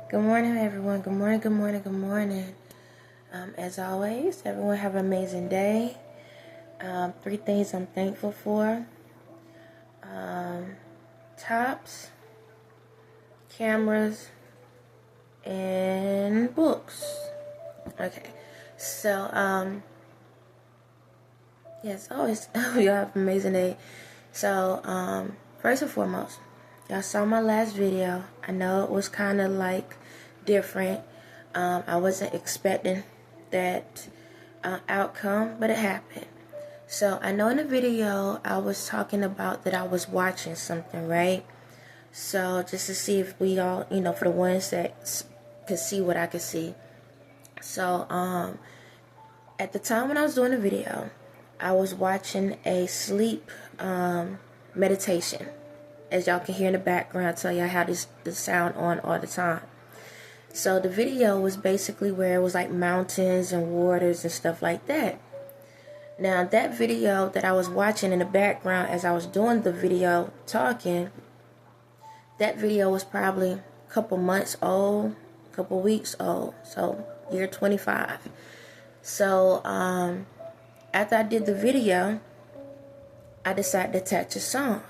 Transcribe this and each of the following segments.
Good morning, everyone. Good morning, good morning, good morning. As always, everyone have an amazing day. 3 things I'm thankful for. Tops, cameras, and books. Okay. So, yes, always, y'all have an amazing day. So, first and foremost, y'all saw my last video. I know it was kind of like different. I wasn't expecting that outcome, but it happened. So I know in the video I was talking about that I was watching something, right? So just to see if we all, for the ones that could see what I could see. So at the time when I was doing the video, I was watching a sleep meditation. As y'all can hear in the background, I tell y'all how the sound on all the time. So the video was basically where it was like mountains and waters and stuff like that. Now that video that I was watching in the background as I was doing the video talking, that video was probably a couple months old, a couple weeks old, so year 25. So after I did the video, I decided to attach a song.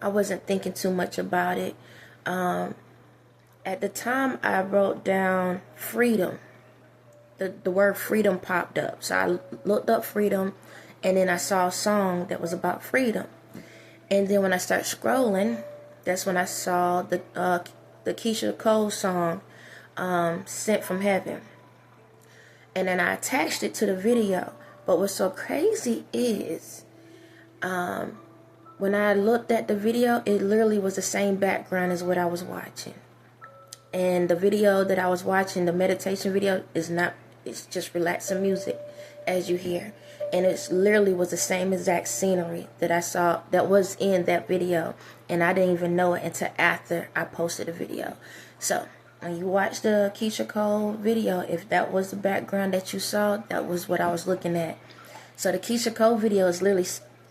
I wasn't thinking too much about it. At the time, I wrote down freedom. The word freedom popped up. So I looked up freedom, and then I saw a song that was about freedom. And then when I started scrolling, that's when I saw the Keisha Cole song, Sent from Heaven. And then I attached it to the video. But what's so crazy is, when I looked at the video, it literally was the same background as what I was watching. And the video that I was watching, the meditation video, it's just relaxing music, as you hear. And it literally was the same exact scenery that I saw that was in that video. And I didn't even know it until after I posted the video. So, when you watch the Keisha Cole video, if that was the background that you saw, that was what I was looking at. So, the Keisha Cole video is literally,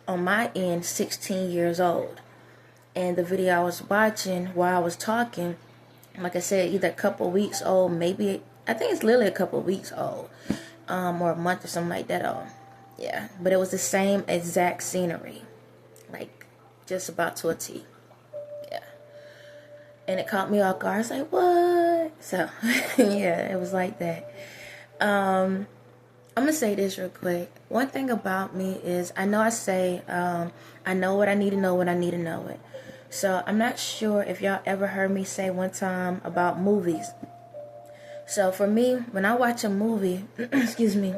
on my end, 16 years old. And the video I was watching while I was talking, like I said, either a couple weeks old, maybe, I think it's literally a couple weeks old, or a month or something like that old. Yeah, but it was the same exact scenery, like just about to a T. Yeah, and it caught me off guard. I was like, what? So, yeah, it was like that. I'm gonna say this real quick. One thing about me is I know I say, I know what I need to know when I need to know it. So I'm not sure if y'all ever heard me say one time about movies. So for me, when I watch a movie, excuse me,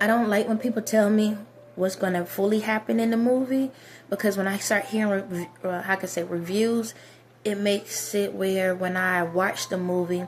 I don't like when people tell me what's going to fully happen in the movie, because when I start hearing, reviews, it makes it where when I watch the movie,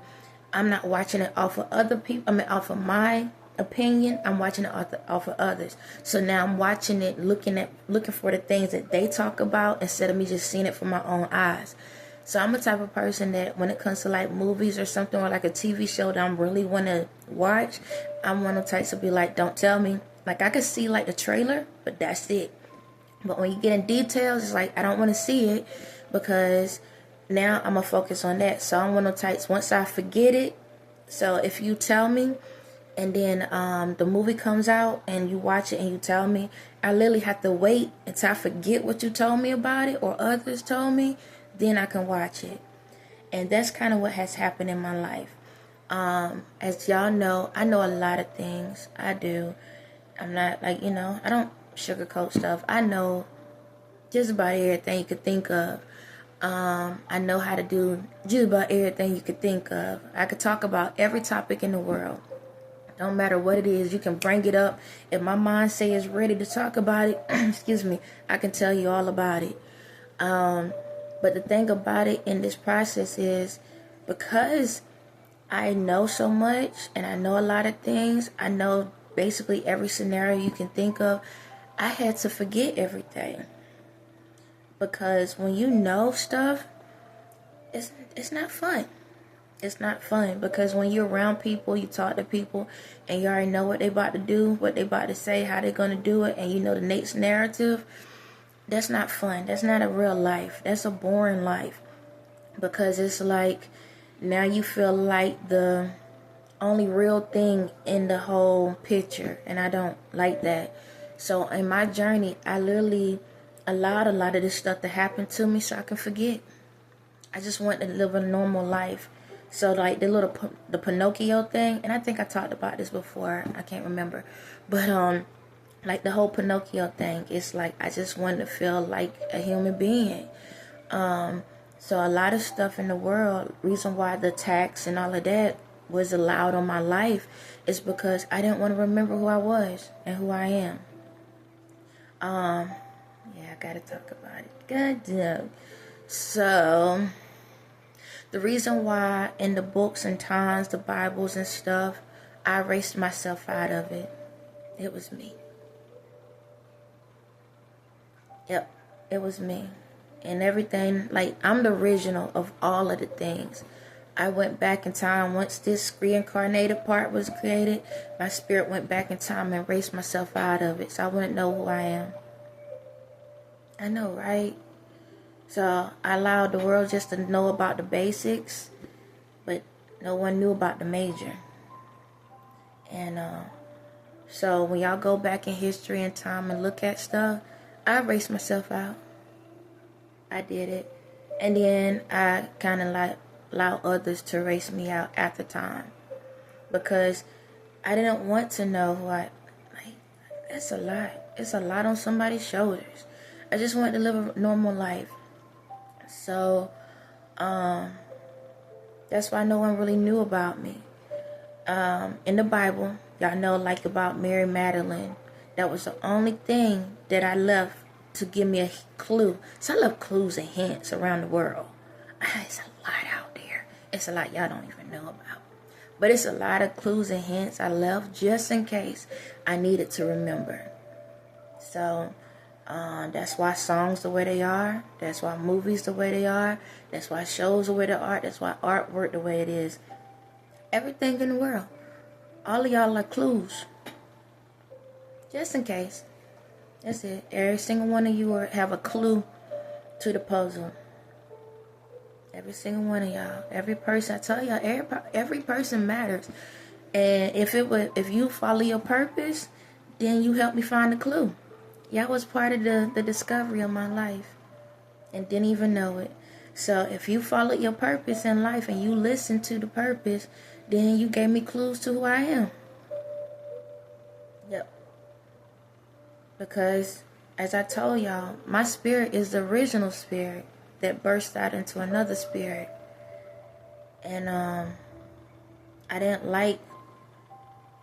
I'm not watching it off of other people, off of my opinion, I'm watching it off of others. So now I'm watching it, looking for the things that they talk about instead of me just seeing it from my own eyes. So I'm the type of person that when it comes to like movies or something, or like a TV show that I really want to watch, I'm one of the types to be like, don't tell me. Like I could see like the trailer, but that's it. But when you get in details, it's like I don't want to see it, because now I'm gonna focus on that. So I'm one of the types, once I forget it. So if you tell me, and then the movie comes out and you watch it and you tell me, I literally have to wait until I forget what you told me about it or others told me, then I can watch it. And that's kind of what has happened in my life. As y'all know, I know a lot of things. I do. I'm not like, I don't sugarcoat stuff. I know just about everything you could think of. I know how to do just about everything you could think of. I could talk about every topic in the world. Don't matter what it is, you can bring it up. If my mind say it's ready to talk about it, excuse me, I can tell you all about it. But the thing about it in this process is, because I know so much and I know a lot of things, I know basically every scenario you can think of, I had to forget everything. Because when you know stuff, it's not fun. It's not fun, because when you're around people, you talk to people, and you already know what they about to do, what they about to say, how they're going to do it, and you know the next narrative. That's not fun. That's not a real life. That's a boring life. Because it's like now you feel like the only real thing in the whole picture, and I don't like that. So in my journey, I literally allowed a lot of this stuff to happen to me so I can forget. I just want to live a normal life. So like the Pinocchio thing, and I think I talked about this before, I can't remember, but like the whole Pinocchio thing, it's like I just wanted to feel like a human being. So a lot of stuff in the world, reason why the tax and all of that was allowed on my life is because I didn't want to remember who I was and who I am. Yeah, I gotta talk about it. God damn. So the reason why in the books and times, the Bibles and stuff, I erased myself out of it. It was me. Yep, it was me. And everything, like, I'm the original of all of the things. I went back in time. Once this reincarnated part was created, my spirit went back in time and erased myself out of it, so I wouldn't know who I am. I know, right? So I allowed the world just to know about the basics, but no one knew about the major. And so when y'all go back in history and time and look at stuff, I erased myself out. I did it. And then I kind of like allow others to erase me out at the time, because I didn't want to know who I, like, that's a lot. It's a lot on somebody's shoulders. I just wanted to live a normal life. So that's why no one really knew about me. In the Bible, y'all know, like, about Mary Magdalene, that was the only thing that I left to give me a clue. So I love clues and hints around the world. It's a lot out there. It's a lot y'all don't even know about. But it's a lot of clues and hints I left just in case I needed to remember. So that's why songs the way they are. That's why movies the way they are. That's why shows the way they are. That's why artwork the way it is. Everything in the world. All of y'all are clues. Just in case. That's it. Every single one of you have a clue to the puzzle. Every single one of y'all. Every person. I tell y'all, every person matters. And if you follow your purpose, then you help me find the clue. Y'all was part of the discovery of my life and didn't even know it. So if you followed your purpose in life and you listened to the purpose, then you gave me clues to who I am. Yep. Because, as I told y'all, my spirit is the original spirit that burst out into another spirit. And I didn't like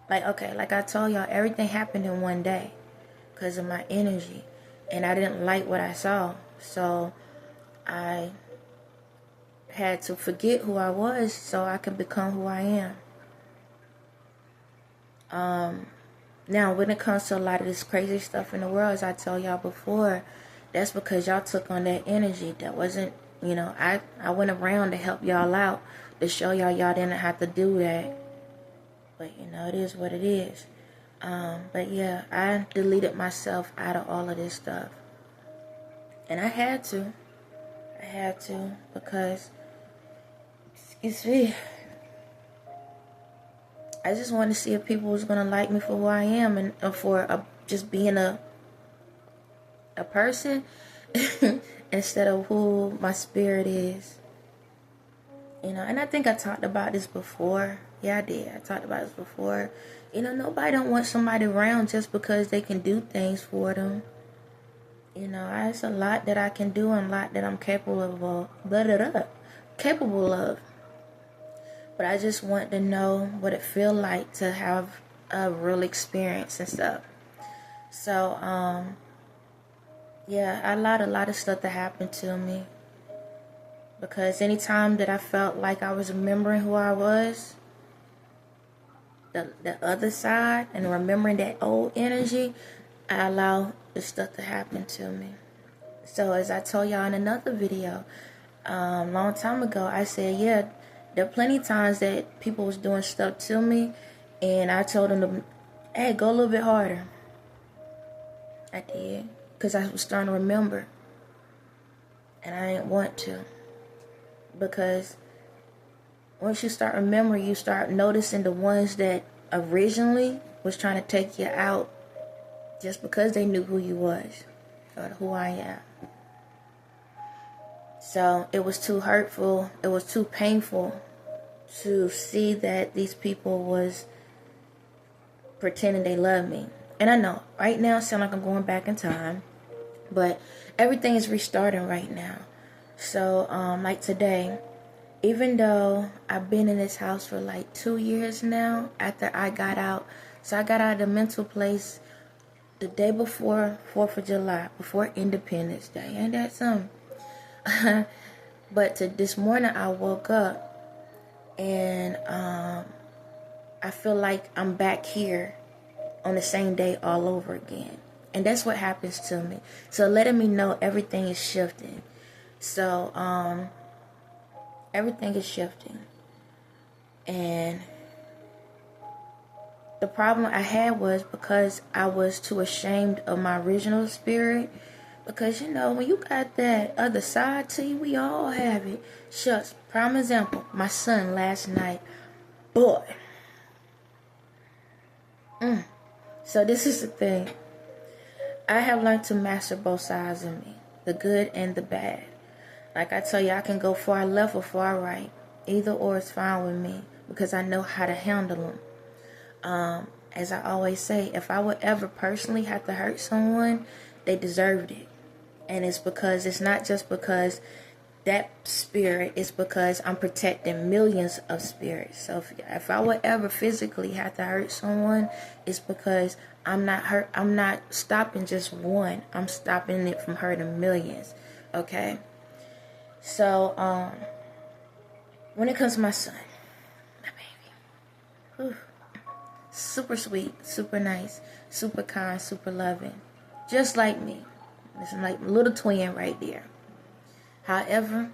I told y'all, everything happened in one day because of my energy. And I didn't like what I saw. So I had to forget who I was so I could become who I am. Now, when it comes to a lot of this crazy stuff in the world, as I told y'all before, that's because y'all took on that energy. That wasn't, I went around to help y'all out, to show y'all didn't have to do that. But, it is what it is. But, yeah, I deleted myself out of all of this stuff. And I had to. Because, excuse me, I just wanted to see if people was going to like me for who I am and for just being a person instead of who my spirit is. And I think I talked about this before. Yeah, I did. I talked about this before. Nobody don't want somebody around just because they can do things for them. It's a lot that I can do and a lot that I'm capable of. But I just want to know what it feel like to have a real experience and stuff. So, yeah, I allowed a lot of stuff to happen to me. Because anytime that I felt like I was remembering who I was, the other side, and remembering that old energy, I allowed the stuff to happen to me. So as I told y'all in another video, long time ago, I said, yeah, there are plenty of times that people was doing stuff to me, and I told them to, hey, go a little bit harder. I did, because I was starting to remember, and I didn't want to, because once you start remembering, you start noticing the ones that originally was trying to take you out just because they knew who you was or who I am. So it was too hurtful, it was too painful to see that these people was pretending they love me. And I know right now it sounds like I'm going back in time, but everything is restarting right now. So like today, even though I've been in this house for like 2 years now after I got out, so I got out of the mental place the day before 4th of July, before Independence Day. Ain't that something? But this morning I woke up and I feel like I'm back here on the same day all over again. And that's what happens to me. So letting me know everything is shifting. So everything is shifting. And the problem I had was because I was too ashamed of my original spirit. Because, you know, when you got that other side to you, we all have it. Shucks, prime example, my son last night. Boy. So this is the thing. I have learned to master both sides of me. The good and the bad. Like I tell you, I can go far left or far right. Either or is fine with me. Because I know how to handle them. As I always say, if I would ever personally have to hurt someone, they deserved it. And it's because, it's not just because that spirit, it's because I'm protecting millions of spirits. So if I would ever physically have to hurt someone, it's because I'm not stopping just one. I'm stopping it from hurting millions. Okay? So, when it comes to my son, my baby, whew, super sweet, super nice, super kind, super loving, just like me. It's like a little twin right there. However,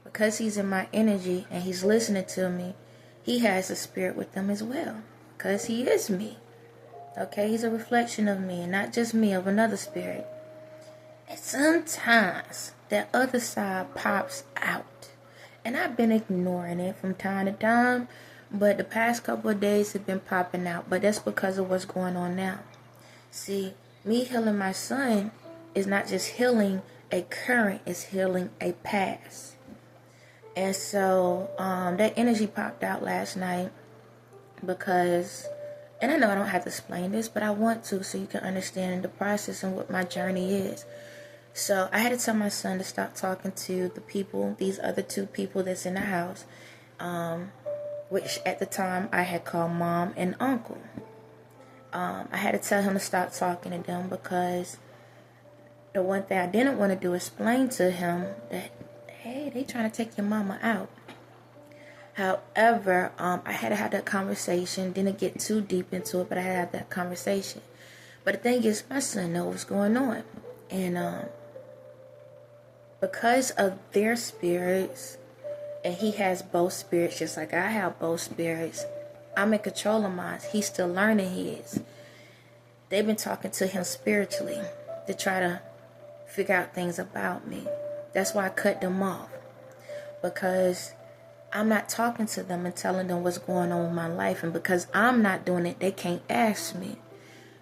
because he's in my energy and he's listening to me, he has a spirit with him as well. Because he is me. Okay, he's a reflection of me, and not just me, of another spirit. And sometimes that other side pops out. And I've been ignoring it from time to time, but the past couple of days have been popping out. But that's because of what's going on now. See, me healing my son is not just healing a current, it's healing a past. And so that energy popped out last night because, and I know I don't have to explain this, but I want to so you can understand the process and what my journey is. So I had to tell my son to stop talking to the people, these other two people that's in the house, which at the time I had called mom and uncle. I had to tell him to stop talking to them because the one thing I didn't want to do is explain to him that, hey, they trying to take your mama out. However, I had to have that conversation. Didn't get too deep into it, but I had to have that conversation. But the thing is, my son knows what's going on. And because of their spirits, and he has both spirits just like I have both spirits, I'm in control of mine. He's still learning his. They've been talking to him spiritually to try to figure out things about me. That's why I cut them off. Because I'm not talking to them and telling them what's going on in my life. And because I'm not doing it, they can't ask me.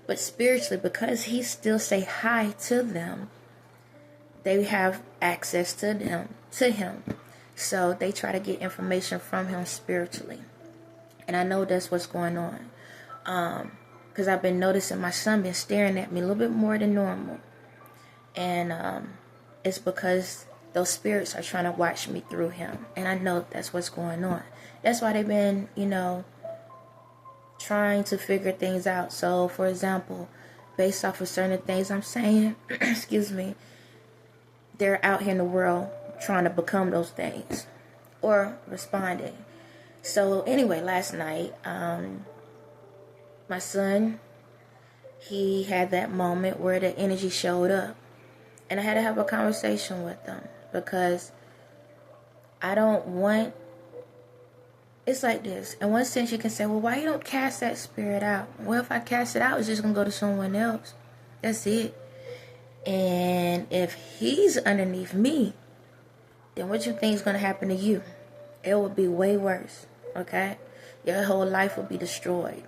But spiritually, because he still say hi to them, they have access to him. So they try to get information from him spiritually. And I know that's what's going on. Because I've been noticing my son been staring at me a little bit more than normal. And it's because those spirits are trying to watch me through him. And I know that's what's going on. That's why they've been, trying to figure things out. So, for example, based off of certain things I'm saying, excuse me, they're out here in the world trying to become those things or responding. So, anyway, last night, my son, he had that moment where the energy showed up. And I had to have a conversation with them because I don't want, it's like this. In one sense, you can say, well, why you don't cast that spirit out? Well, if I cast it out, it's just going to go to someone else. That's it. And if he's underneath me, then what you think is going to happen to you? it would be way worse. Okay, your whole life would be destroyed.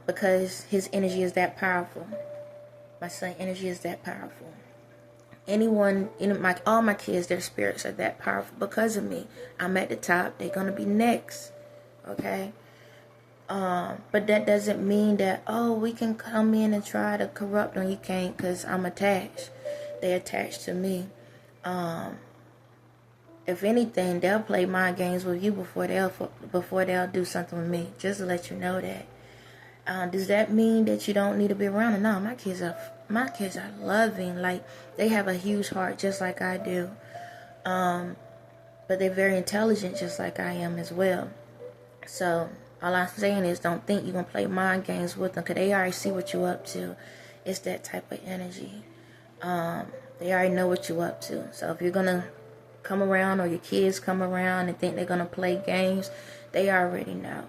Because his energy is that powerful. My son energy is that powerful. All my kids, their spirits are that powerful because of me. I'm at the top. They're gonna be next. Okay. But that doesn't mean that, we can come in and try to corrupt them. You can't, because I'm attached. They attached to me. If anything, they'll play mind games with you before they'll do something with me. Just to let you know that. Does that mean that you don't need to be around them? No, my kids are loving. Like, they have a huge heart just like I do. But they're very intelligent just like I am as well. So all I'm saying is, don't think you're going to play mind games with them, because they already see what you're up to. It's that type of energy. They already know what you're up to. So if you're going to come around, or your kids come around and think they're going to play games, they already know.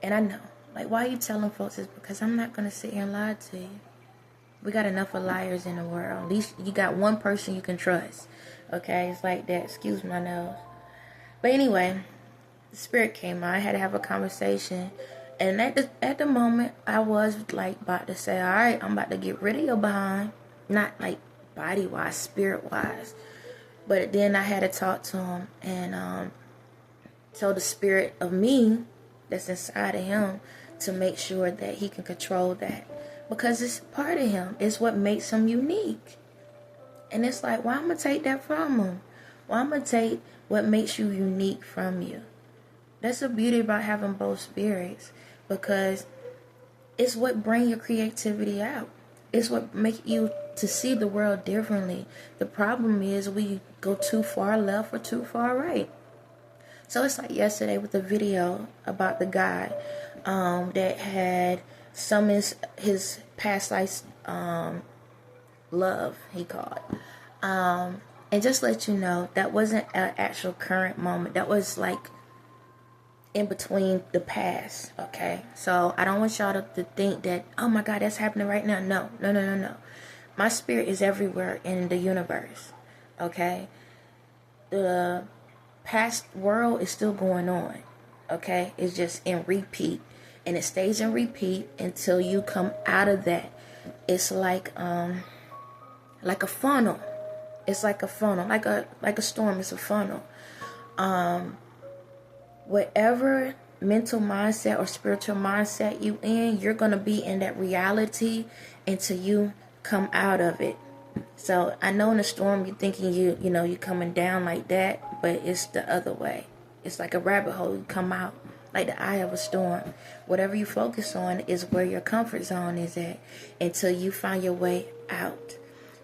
And I know. Like, why are you telling folks this? Because I'm not going to sit here and lie to you. We got enough of liars in the world. At least you got one person you can trust. Okay? It's like that. Excuse my nose. But anyway, the spirit came out. I had to have a conversation. And at the moment, I was like about to say, all right, I'm about to get rid of your behind. Not like body-wise, spirit-wise. But then I had to talk to him. And tell the spirit of me that's inside of him to make sure that he can control that, because it's part of him. It's what makes him unique. And it's like, why I'm gonna take that from him? Why I'm gonna take what makes you unique from you? That's the beauty about having both spirits, because it's what brings your creativity out. It's what makes you to see the world differently. The problem is we go too far left or too far right. So it's like yesterday with the video about the guy that had summoned his past life love, he called. And just let you know, that wasn't an actual current moment. That was like in between the past, okay? So I don't want y'all to think that, oh my God, that's happening right now. No. My spirit is everywhere in the universe, okay? The past world is still going on, okay? It's just in repeat, and it stays in repeat until you come out of that. It's like a funnel. It's like a funnel, like a storm. It's a funnel. Whatever mental mindset or spiritual mindset you in, you're gonna be in that reality until you come out of it. So I know in a storm you're thinking you're coming down like that, but it's the other way. It's like a rabbit hole. You come out like the eye of a storm. Whatever you focus on is where your comfort zone is at until you find your way out.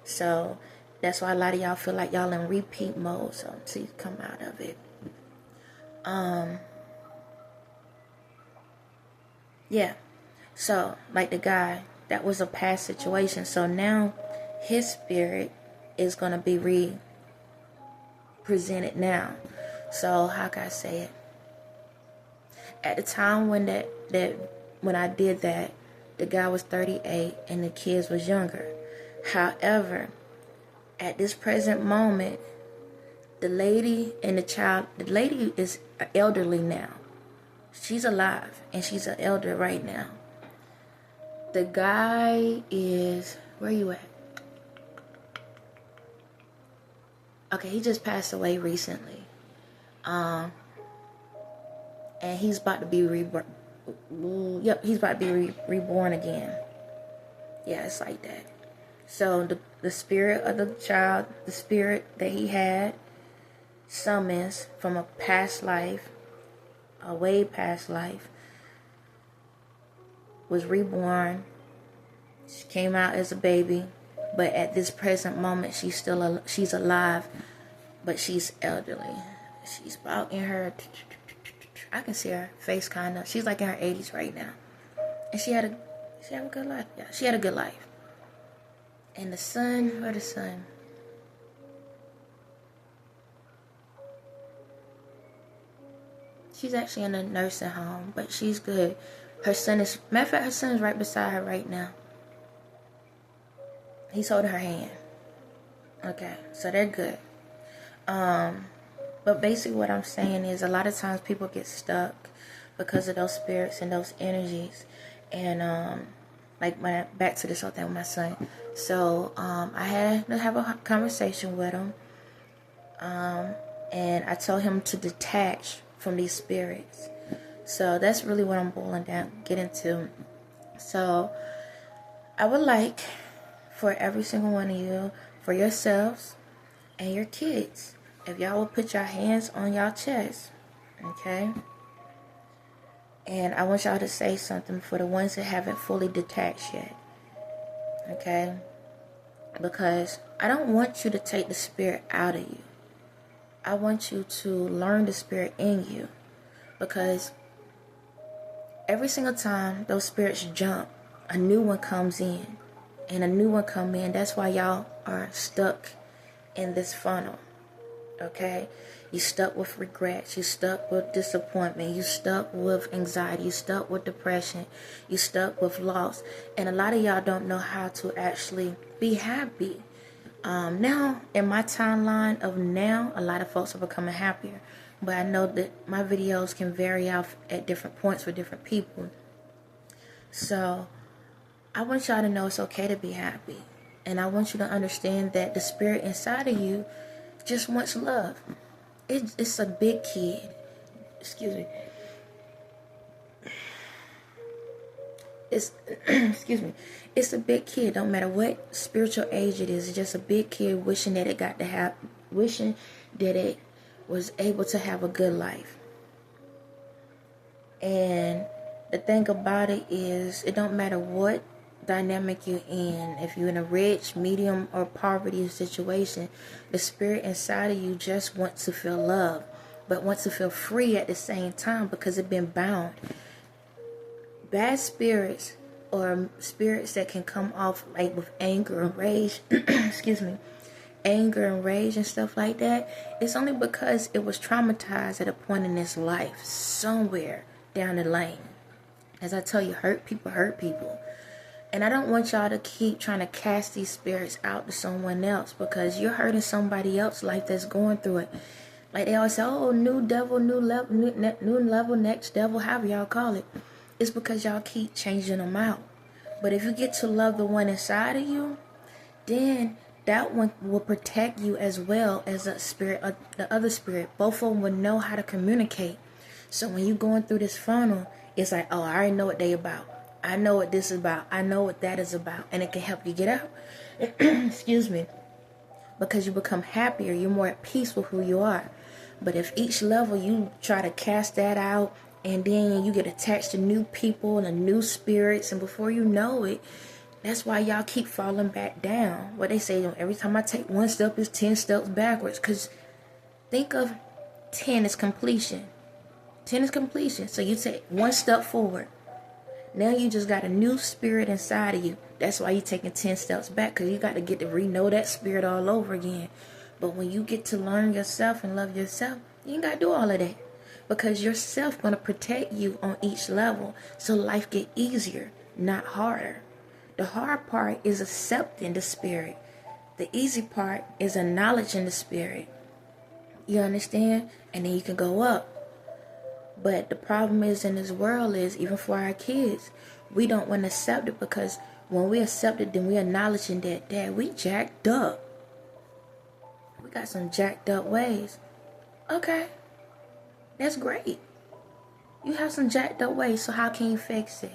So that's why a lot of y'all feel like y'all in repeat mode. So until you come out of it. Yeah. So like the guy, that was a past situation. So now his spirit is going to be represented now. So how can I say it? At the time when when I did that, the guy was 38 and the kids was younger. However, at this present moment, the lady and the lady is elderly now. She's alive and she's an elder right now. The guy is, where you at? Okay, he just passed away recently. And he's about to be reborn. Yep, he's about to be reborn again. Yeah, it's like that. So the spirit of the child, the spirit that he had, summons from a past life, a way past life, was reborn. She came out as a baby, but at this present moment, she's alive, but she's elderly. She's about in her, I can see her face kind of. She's like in her 80s right now, and she had a good life. Yeah, she had a good life. And the son, where the son? She's actually in a nursing home, but she's good. Her son is, matter of fact, her son is right beside her right now. He's holding her hand. Okay, so they're good. But basically what I'm saying is a lot of times people get stuck because of those spirits and those energies. And like back to this whole thing with my son. So I had to have a conversation with him. And I told him to detach from these spirits. So that's really what I'm boiling down, getting to. So I would like for every single one of you, for yourselves and your kids, if y'all would put your hands on y'all chest, okay? And I want y'all to say something for the ones that haven't fully detached yet, okay? Because I don't want you to take the spirit out of you. I want you to learn the spirit in you. Because every single time those spirits jump, a new one comes in. And a new one come in. That's why y'all are stuck in this funnel. Okay? You stuck with regrets. You stuck with disappointment. You stuck with anxiety. You stuck with depression. You stuck with loss. And a lot of y'all don't know how to actually be happy. Now, in my timeline of now, a lot of folks are becoming happier. But I know that my videos can vary out at different points for different people. So I want y'all to know it's okay to be happy. And I want you to understand that the spirit inside of you just wants love. It's a big kid. Excuse me. Excuse me. It's a big kid. Don't matter what spiritual age it is. It's just a big kid wishing that wishing that it was able to have a good life. And the thing about it is, it don't matter what dynamic you're in. If you're in a rich, medium, or poverty situation, the spirit inside of you just wants to feel love, but wants to feel free at the same time because it's been bound. Bad spirits, or spirits that can come off like with anger and rage, excuse me, anger and rage and stuff like that, it's only because it was traumatized at a point in its life, somewhere down the lane. As I tell you, hurt people hurt people. And I don't want y'all to keep trying to cast these spirits out to someone else, because you're hurting somebody else's life that's going through it. Like they always say, oh, new devil, new level, next devil, however y'all call it. It's because y'all keep changing them out. But if you get to love the one inside of you, then that one will protect you as well as the spirit, the other spirit. Both of them will know how to communicate. So when you're going through this funnel, it's like, oh, I already know what they about. I know what this is about. I know what that is about. And it can help you get out. Excuse me. Because you become happier. You're more at peace with who you are. But if each level you try to cast that out, and then you get attached to new people and new spirits, and before you know it, that's why y'all keep falling back down. What they say, every time I take one step, it's 10 steps backwards. Because think of 10 as completion. 10 is completion. So you take one step forward. Now you just got a new spirit inside of you. That's why you're taking 10 steps back, because you got to get to re-know that spirit all over again. But when you get to learn yourself and love yourself, you ain't got to do all of that. Because yourself going to protect you on each level. So life get easier, not harder. The hard part is accepting the spirit. The easy part is acknowledging the spirit. You understand? And then you can go up. But the problem is in this world is, even for our kids, we don't want to accept it, because when we accept it, then we acknowledging that, Dad, we jacked up. We got some jacked up ways. Okay. That's great. You have some jacked up ways, so how can you fix it?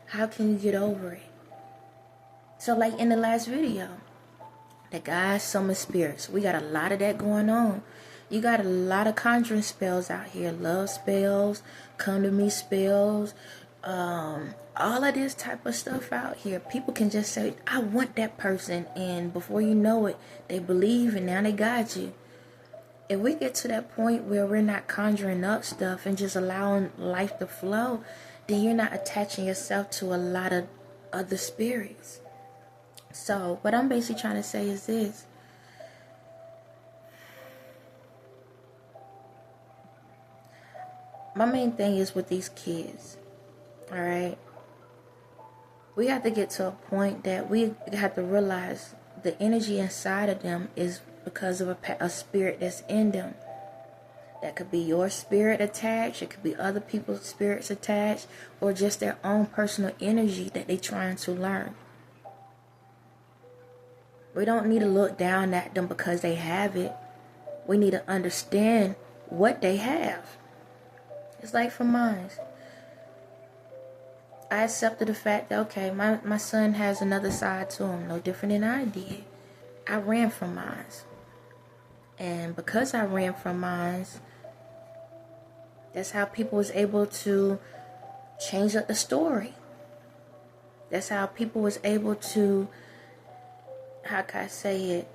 How can you get over it? So like in the last video, the guys summon spirits. We got a lot of that going on. You got a lot of conjuring spells out here. Love spells, come to me spells, all of this type of stuff out here. People can just say, I want that person, and before you know it, they believe, and now they got you. If we get to that point where we're not conjuring up stuff and just allowing life to flow, then you're not attaching yourself to a lot of other spirits. So what I'm basically trying to say is this. My main thing is with these kids, all right? We have to get to a point that we have to realize the energy inside of them is because of a spirit that's in them. That could be your spirit attached, it could be other people's spirits attached, or just their own personal energy that they're trying to learn. We don't need to look down at them because they have it. We need to understand what they have. It's like for mine. I accepted the fact that, okay, my son has another side to him, no different than I did. I ran from mine. And because I ran from mine, that's how people was able to change up the story. That's how people was able to, how can I say it,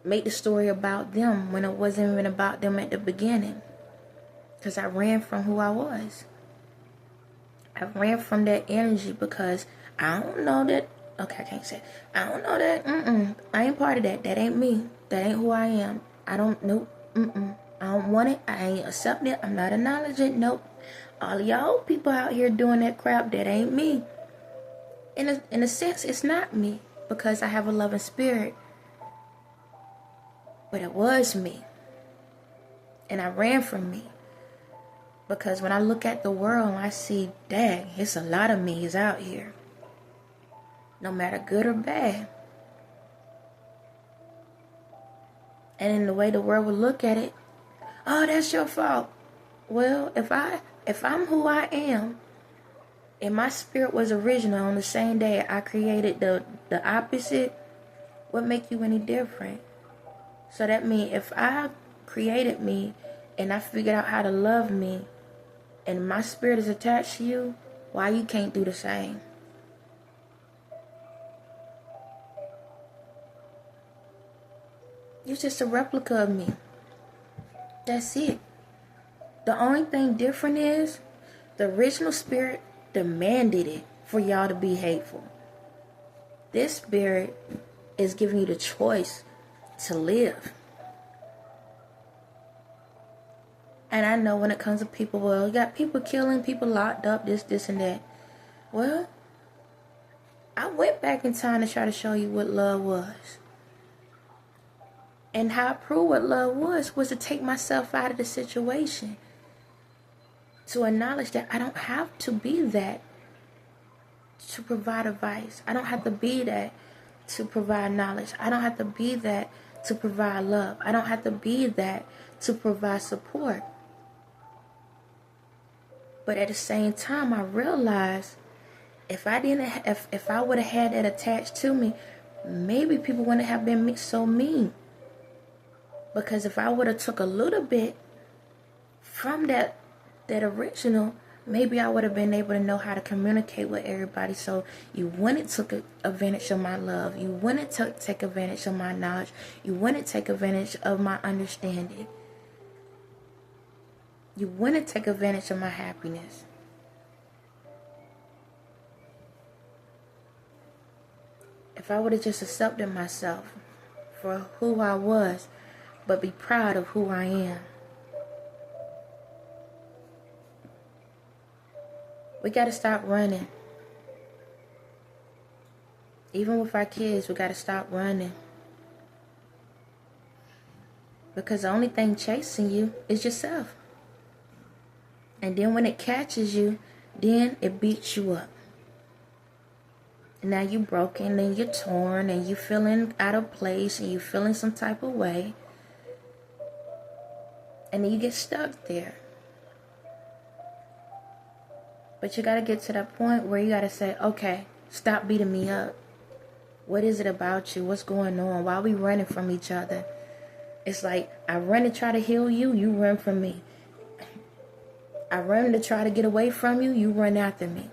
make the story about them when it wasn't even about them at the beginning. Because I ran from who I was. I ran from that energy because I don't know that, okay, I can't say it. I don't know that, I ain't part of that. That ain't me. That ain't who I am. I don't, nope, I don't want it. I ain't accepting it. I'm not acknowledging it. Nope. All of y'all people out here doing that crap, that ain't me. In a sense, it's not me because I have a loving spirit. But it was me. And I ran from me. Because when I look at the world, I see, dang, it's a lot of me's out here. No matter good or bad. And in the way the world would look at it, oh, that's your fault. Well, if I'm who I am, and my spirit was original on the same day I created the opposite, what make you any different? So that means if I created me and I figured out how to love me and my spirit is attached to you, why you can't do the same? You're just a replica of me. That's it. The only thing different is the original spirit demanded it for y'all to be hateful. This spirit is giving you the choice to live. And I know when it comes to people, well, you got people killing, people locked up, this, and that. Well, I went back in time to try to show you what love was. And how I proved what love was to take myself out of the situation. To acknowledge that I don't have to be that to provide advice. I don't have to be that to provide knowledge. I don't have to be that to provide love. I don't have to be that to provide support. But at the same time, I realized if I would have had that attached to me, maybe people wouldn't have been so mean. Because if I would have took a little bit from that original, maybe I would have been able to know how to communicate with everybody. So you wouldn't take advantage of my love. You wouldn't take advantage of my knowledge. You wouldn't take advantage of my understanding. You wouldn't take advantage of my happiness. If I would have just accepted myself for who I was, but be proud of who I am. We got to stop running. Even with our kids, we got to stop running. Because the only thing chasing you is yourself. And then when it catches you, then it beats you up. And now you're broken and you're torn and you're feeling out of place and you're feeling some type of way. And then you get stuck there. But you got to get to that point where you got to say, okay, stop beating me up. What is it about you? What's going on? Why are we running from each other? It's like, I run to try to heal you, you run from me. I run to try to get away from you, you run after me.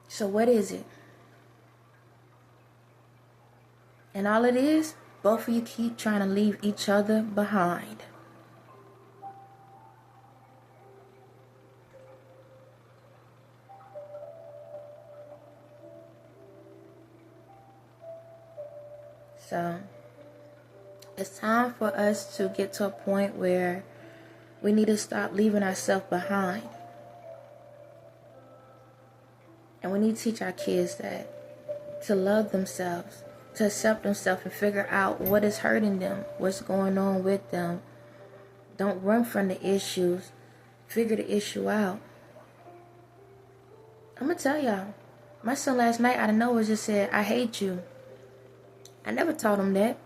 So what is it? And all it is, both of you keep trying to leave each other behind. So it's time for us to get to a point where we need to stop leaving ourselves behind. And we need to teach our kids that, to love themselves, to accept themselves and figure out what is hurting them, what's going on with them, Don't run from the issues. Figure the issue out. I'm going to tell y'all. My son last night out of nowhere just said, I hate you. I never told him that.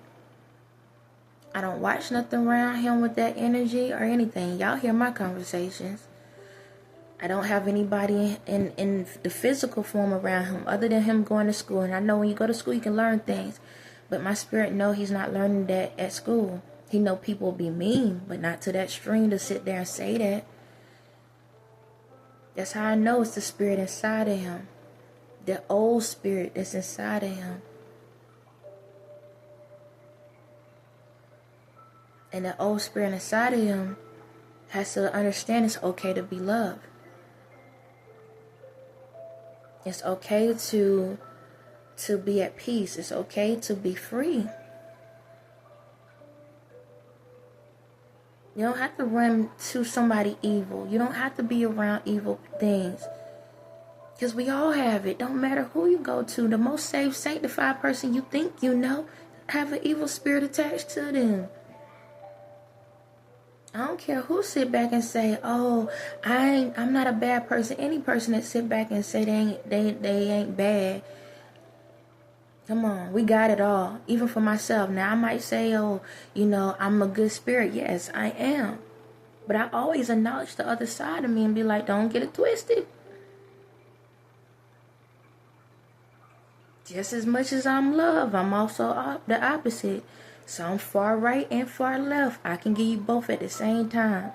I don't watch nothing around him with that energy or anything. Y'all hear my conversations. I don't have anybody in the physical form around him other than him going to school. And I know when you go to school, you can learn things. But my spirit know he's not learning that at school. He know people will be mean, but not to that extreme to sit there and say that. That's how I know it's the spirit inside of him. The old spirit that's inside of him. And the old spirit inside of him has to understand it's okay to be loved. It's okay to be at peace. It's okay to be free. You don't have to run to somebody evil. You don't have to be around evil things. Because we all have it. Don't matter who you go to. The most saved, sanctified person you think you know have an evil spirit attached to them. I don't care who sit back and say, oh, I'm not a bad person. Any person that sit back and say they ain't bad. Come on, we got it all. Even for myself. Now I might say, oh, I'm a good spirit. Yes, I am. But I always acknowledge the other side of me and be like, don't get it twisted. Just as much as I'm love, I'm also the opposite. So I'm far right and far left. I can give you both at the same time.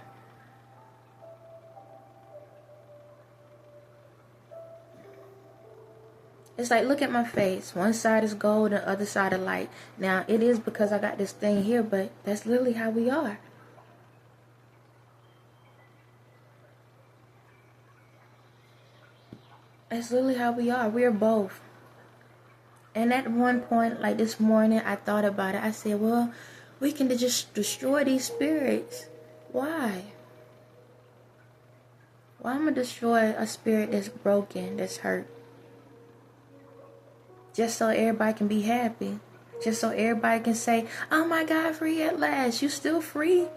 It's like, look at my face. One side is gold and the other side is light. Now, it is because I got this thing here, but that's literally how we are. That's literally how we are. We are both. And at one point, like this morning, I thought about it. I said, well, we can just destroy these spirits. Why? Why am I going to destroy a spirit that's broken, that's hurt? Just so everybody can be happy. Just so everybody can say, oh my God, free at last. You still free?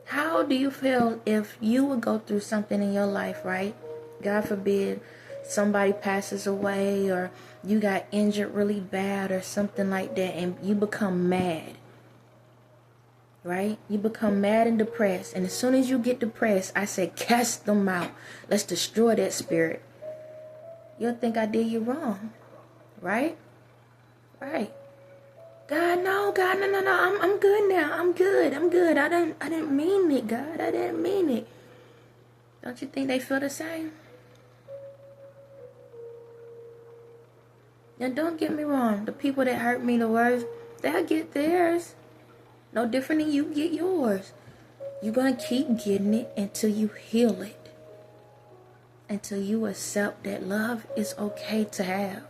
How do you feel if you would go through something in your life, right? God forbid, somebody passes away or you got injured really bad or something like that and you become mad. Right? You become mad and depressed. And as soon as you get depressed, I say, cast them out. Let's destroy that spirit. You'll think I did you wrong. Right? Right. God, no, I'm good now. I'm good. I didn't mean it, God. I didn't mean it. Don't you think they feel the same? Now, don't get me wrong. The people that hurt me the worst, they'll get theirs. No different than you get yours. You're going to keep getting it until you heal it. Until you accept that love is okay to have.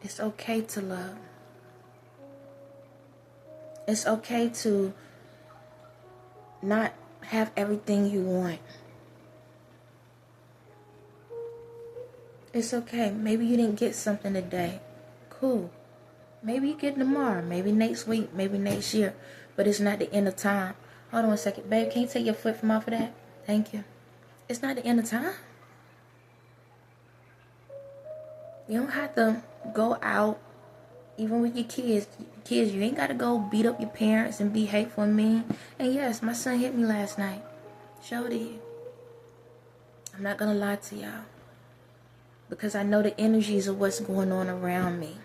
It's okay to love. It's okay to not have everything you want. It's okay. Maybe you didn't get something today. Cool. Maybe you get it tomorrow. Maybe next week. Maybe next year. But it's not the end of time. Hold on a second. Babe, can you take your foot from off of that? Thank you. It's not the end of time. You don't have to go out, even with your kids. Kids, you ain't got to go beat up your parents and be hateful and mean. And yes, my son hit me last night. Sure did. I'm not going to lie to y'all. Because I know the energies of what's going on around me.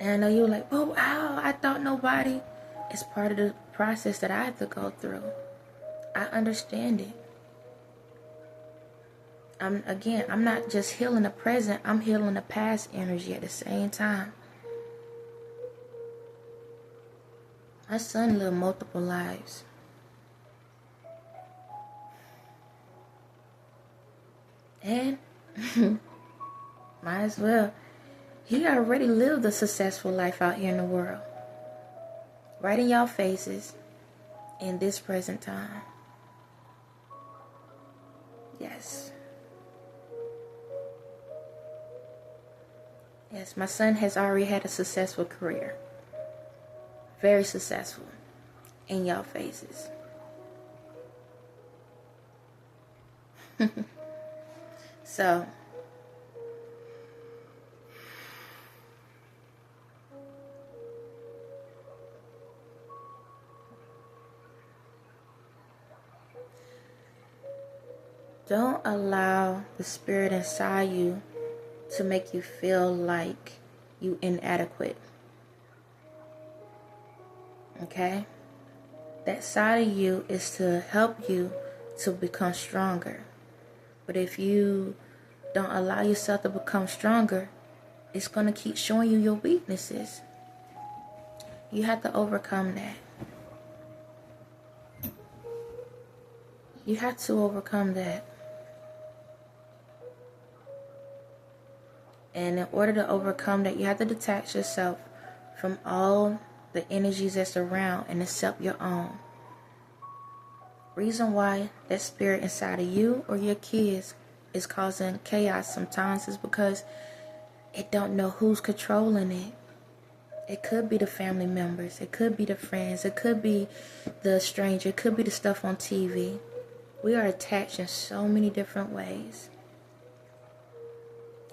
And I know you're like, oh, wow, I thought nobody. It's part of the process that I have to go through. I understand it. I'm not just healing the present, I'm healing the past energy at the same time. My son lived multiple lives. And might as well. He already lived a successful life out here in the world. Right in y'all faces in this present time. Yes. Yes, my son has already had a successful career. Very successful. In y'all faces. So, don't allow the spirit inside you to make you feel like you inadequate. Okay? That side of you is to help you to become stronger. But if you don't allow yourself to become stronger, it's going to keep showing you your weaknesses. You have to overcome that. You have to overcome that. And in order to overcome that, you have to detach yourself from all the energies that's around and accept your own. Reason why that spirit inside of you or your kids is causing chaos sometimes is because it don't know who's controlling it. It could be the family members. It could be the friends. It could be the stranger. It could be the stuff on TV. We are attached in so many different ways.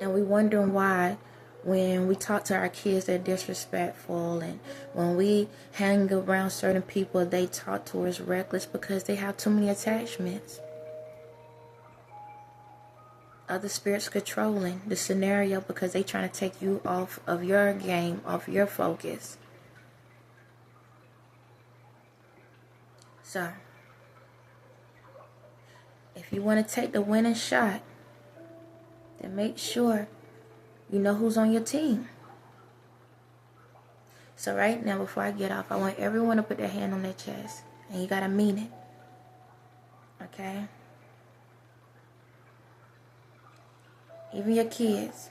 And we wondering why when we talk to our kids they're disrespectful, and when we hang around certain people they talk to us reckless because they have too many attachments. Other spirits controlling the scenario because they trying to take you off of your game, off your focus. So, if you want to take the winning shot, then make sure you know who's on your team. So right now, before I get off, I want everyone to put their hand on their chest. And you gotta mean it. Okay? Even your kids.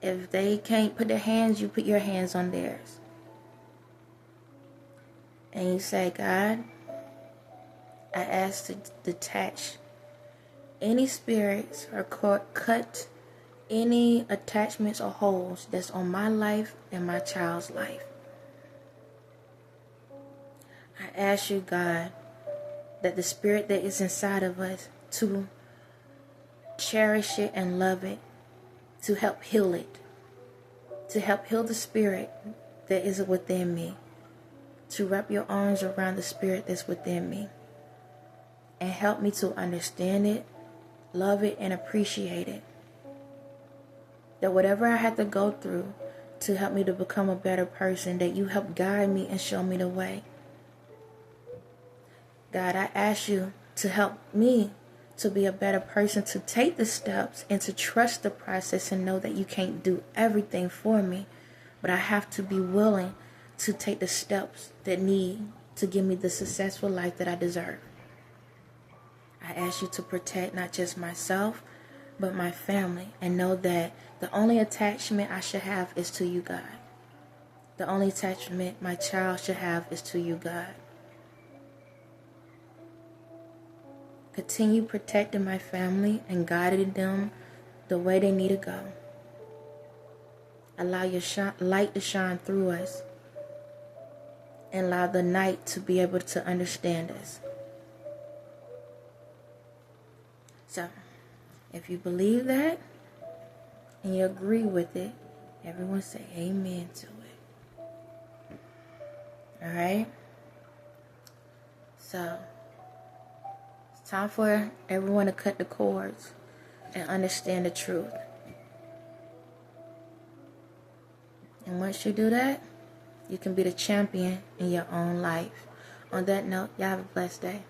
If they can't put their hands, you put your hands on theirs. And you say, God, I ask to detach any spirits or cut any attachments or holes that's on my life and my child's life. I ask you, God, that the spirit that is inside of us to cherish it and love it, to help heal it, to help heal the spirit that is within me, to wrap your arms around the spirit that's within me and help me to understand it, love it, and appreciate it. That whatever I had to go through to help me to become a better person, that you help guide me and show me the way. God, I ask you to help me to be a better person, to take the steps and to trust the process and know that you can't do everything for me, but I have to be willing to take the steps that need to give me the successful life that I deserve. I ask you to protect not just myself, but my family, and know that the only attachment I should have is to you, God. The only attachment my child should have is to you, God. Continue protecting my family and guiding them the way they need to go. Allow your light to shine through us, and allow the night to be able to understand us. So, if you believe that and you agree with it, everyone say amen to it. Alright? So, it's time for everyone to cut the cords and understand the truth. And once you do that, you can be the champion in your own life. On that note, y'all have a blessed day.